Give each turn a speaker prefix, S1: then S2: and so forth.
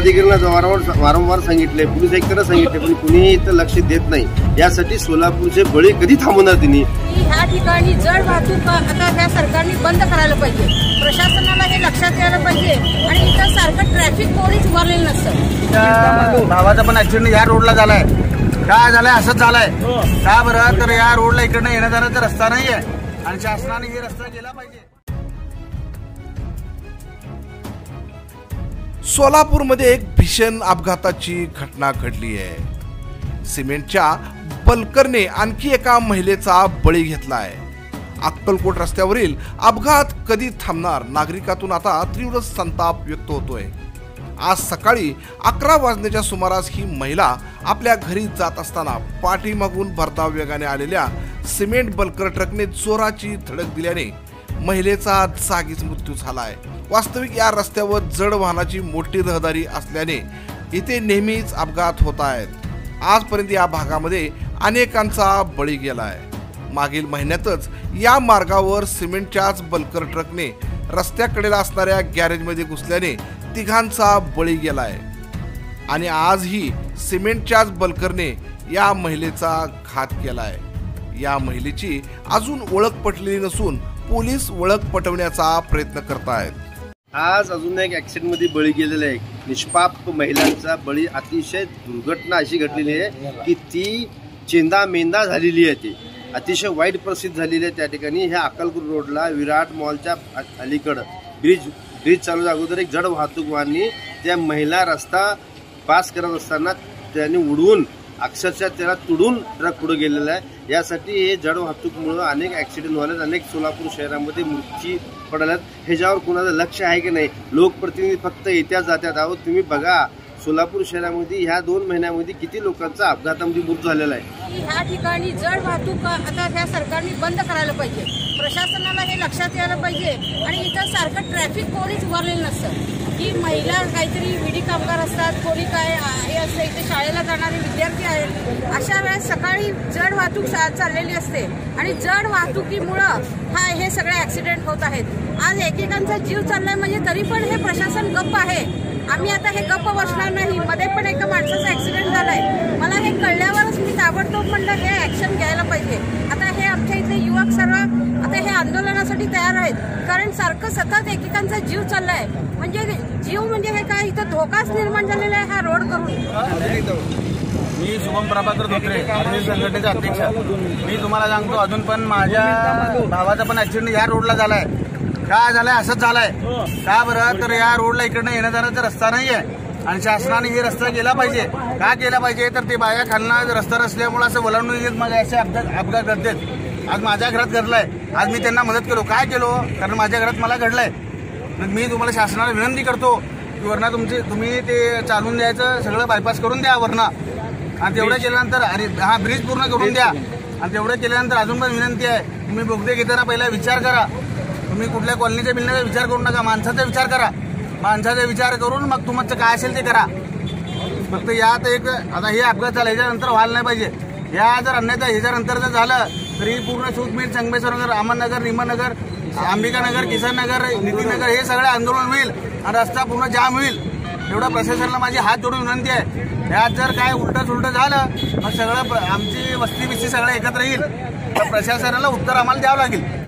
S1: जिल्हाधिकाऱ्यांना वारंवार सांगितले, पोलीस आयुक्तांना सांगितले, पण कुणीही इथं लक्ष देत नाही। यासाठी सोलापूरचे बळी कधी थांबवणार त्यांनी?
S2: ह्या ठिकाणी जड वाहतूक आता ह्या सरकारने बंद करायला पाहिजे, प्रशासनाला हे लक्षात यायला पाहिजे आणि इथं सारखं ट्रॅफिक कोणीच उभारलेलं नसतं।
S3: भावाचा पण ऍक्सिडेंट या रोडला झालाय, काय झालंय असंच झालंय का बरं? तर या रोडला इकडनं येण्या जाण्याचा रस्ता नाहीये आणि शासनाने हे रस्ता केला पाहिजे।
S4: सोलापूरमध्ये एक भीषण अपघाताची घटना घडली आहे। सिमेंटच्या बल्करने आणखी एका महिलेचा बळी घेतला आहे। अक्कलकोट रस्त्यावरील अपघात कधी थांबणार? नागरिकातून आता तीव्र संताप व्यक्त होतोय। आज सकाळी 11 वाजण्याच्या सुमारास ही महिला आपल्या घरी जात असताना पाठीमागून भरधाव वेगाने आलेल्या सिमेंट बल्कर ट्रकने जोराची धडक दिल्याने महिलेचा जागीच मृत्यू झालाय। वास्तविक या रस्त्यावर जड वाहनाची मोठी रहदारी असल्याने इथे नेहमीच अपघात होत आहेत। आजपर्यंत या भागामध्ये अनेकांचा बळी गेलाय। मागील महिन्यातच या मार्गावर सिमेंटच्याच बल्कर ट्रकने रस्त्याकडेला असणाऱ्या गॅरेजमध्ये घुसल्याने तिघांचा बळी गेलाय आणि आजही सिमेंटच्याच बल्करने या महिलेचा घात केलाय। या महिलेची अजून ओळख पटलेली नसून पोलीस ओळख पटवण्याचा प्रयत्न करतायत।
S1: आज अजून एक ऍक्सिडेंट मध्ये बळी गेलेला आहे। निष्पाप महिलांचा बळी अतिशय दुर्घटना अशी घडलेली आहे की ती चेंदा मेंदा झालेली आहे, ती अतिशय वाईट परिस्थिती झालेली आहे। त्या ठिकाणी ह्या अक्कलकोट रोडला विराट मॉलच्या अलीकडं ब्रिज चालू अगोदर एक जड वाहतूक वाहननी त्या महिला रस्ता पास करत असताना त्यांनी उडवून अक्षरशः त्याला तुडून ट्रक पुढे गेलेला आहे। यासाठी हे जड वाहतूकमुळे अनेक ऍक्सिडेंट व्हायला, अनेक सोलापूर शहरामध्ये मृत्यू पडल्यात। ह्याच्यावर कुणाचं लक्ष आहे की नाही? लोकप्रतिनिधी फक्त येत्या जात्यात आहोत। तुम्ही बघा सोलापूर शहरामध्ये ह्या 2 महिन्यामध्ये किती लोकांचा अपघातामध्ये मृत्यू झालेला आहे।
S2: ह्या ठिकाणी जड वाहतूक आता ह्या सरकारने बंद करायला पाहिजे, प्रशासनाला हे लक्षात यायला पाहिजे आणि इथं सारखं ट्रॅफिक कोणीच उभारलेलं नसतं। की महिला काहीतरी विडी कामगार असतात, कोणी काय हे असतं, इथे शाळेला जाणारे विद्यार्थी आहेत, अशा वेळेस सकाळी जड वाहतूक चाललेली असते आणि जड वाहतुकीमुळं हे सगळे ऍक्सिडेंट होत आहेत। आज एकेकांचा जीव चाललाय म्हणजे तरी पण हे प्रशासन गप्प आहे। आम्ही आता हे गप्प बसणार नाही। मध्ये पण एका माणसाचा ऍक्सिडेंट झालाय, मला हे कळल्यावरच मी ताबडतोब म्हणलं हे ऍक्शन घ्यायला पाहिजे। आता हे आमच्या इथले युवक सर्व आता हे आंदोलनासाठी तयार आहेत, कारण सारखं सतत एकेकांचा जीव चाललाय म्हणजे जीव म्हणजे हे काय इथं धोकाच निर्माण झालेला आहे हा रोड करून।
S3: मी शुभम प्रभाकर धोत्रे, संघटनेचा अध्यक्ष। मी तुम्हाला सांगतो अजून पण माझ्या भावाचा पण ऍक्सिडेंट या रोडला झालाय, काय झालंय असंच झालंय का बरं? तर या रोडला इकडनं येण्या जाण्याचा रस्ता नाहीये आणि शासनाने हे रस्ता केला पाहिजे। का केला पाहिजे? तर ते बाया खालना रस्ता नसल्यामुळे असं वळवून येत माझे असे अपघात घडतात। आज माझ्या घरात घडलाय, आज मी त्यांना मदत केलो। काय केलो? कारण माझ्या घरात मला घडलंय। मी तुम्हाला शासनाला विनंती करतो की वरना तुम्ही ते चालून द्यायचं, सगळं बायपास करून द्या वरना, आणि तेवढं केल्यानंतर हा ब्रिज पूर्ण करून द्या। आणि तेवढं केल्यानंतर अजून पण विनंती आहे, तुम्ही बोगदे घेताना पहिला विचार करा। तुम्ही कुठल्या कॉलनीच्या बिल्डिंगचा विचार करू नका, माणसाचा विचार करा। माणसाचा विचार करून मग तुमचं काय असेल ते करा। फक्त यात एक आता हे अपघात झाला, ह्याच्यानंतर व्हायला नाही पाहिजे। या जर अन्यथा ह्याच्यानंतर जर झालं तरी पूर्ण सूतमीठ, संगमेश्वर नगर, अहमदनगर, निमनगर, अंबिकानगर, किसननगर, नितीनगर हे सगळे आंदोलन होईल आणि रस्ता पूर्ण जाम होईल। एवढा प्रशासनाला माझी हात जोडून विनंती आहे। यात जर काय उलट सुलट झालं मग सगळं आमची वस्ती बिस्ती सगळं एकत्र येईल, तर प्रशासनाला उत्तर आम्हाला द्यावं लागेल।